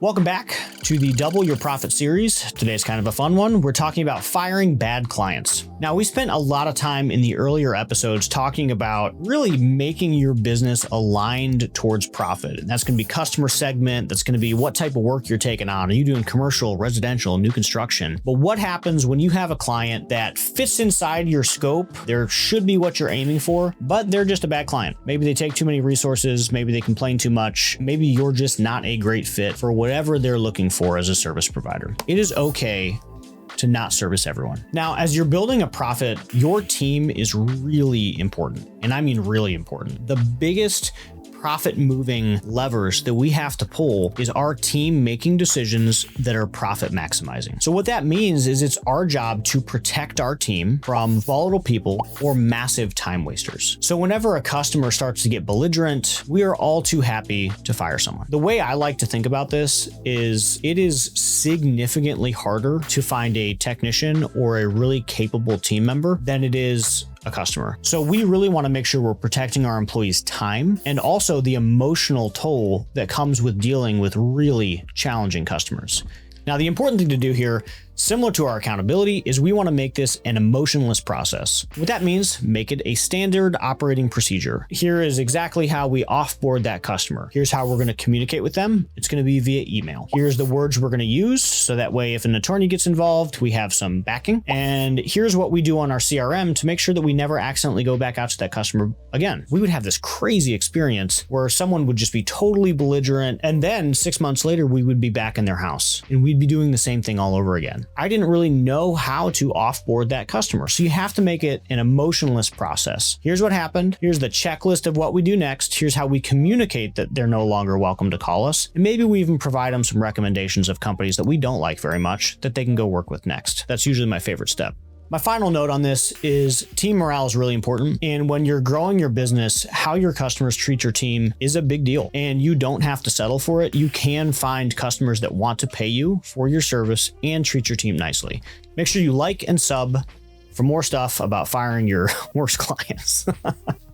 Welcome back to the Double Your Profit series. Today's kind of a fun one. We're talking about firing bad clients. Now, we spent a lot of time in the earlier episodes talking about really making your business aligned towards profit. And that's going to be customer segment. That's going to be what type of work you're taking on. Are you doing commercial, residential, new construction? But what happens when you have a client that fits inside your scope? There should be what you're aiming for, but they're just a bad client. Maybe they take too many resources. Maybe they complain too much. Maybe you're just not a great fit for whatever they're looking for as a service provider. It is okay to not service everyone. Now, as you're building a profit, your team is really important. And I mean really important. The biggest profit moving levers that we have to pull is our team making decisions that are profit maximizing. So what that means is it's our job to protect our team from volatile people or massive time wasters. So whenever a customer starts to get belligerent, we are all too happy to fire someone. The way I like to think about this is it is significantly harder to find a technician or a really capable team member than it is a customer. So we really want to make sure we're protecting our employees' time and also the emotional toll that comes with dealing with really challenging customers. Now, the important thing to do here, similar to our accountability, is we want to make this an emotionless process. What that means, make it a standard operating procedure. Here is exactly how we offboard that customer. Here's how we're going to communicate with them. It's going to be via email. Here's the words we're going to use, so that way if an attorney gets involved, we have some backing. And here's what we do on our CRM to make sure that we never accidentally go back out to that customer again. We would have this crazy experience where someone would just be totally belligerent, and then 6 months later, we would be back in their house, and we'd be doing the same thing all over again. I didn't really know how to offboard that customer. So you have to make it an emotionless process. Here's what happened. Here's the checklist of what we do next. Here's how we communicate that they're no longer welcome to call us. And maybe we even provide them some recommendations of companies that we don't like very much that they can go work with next. That's usually my favorite step. My final note on this is team morale is really important. And when you're growing your business, how your customers treat your team is a big deal. And you don't have to settle for it. You can find customers that want to pay you for your service and treat your team nicely. Make sure you like and sub for more stuff about firing your worst clients.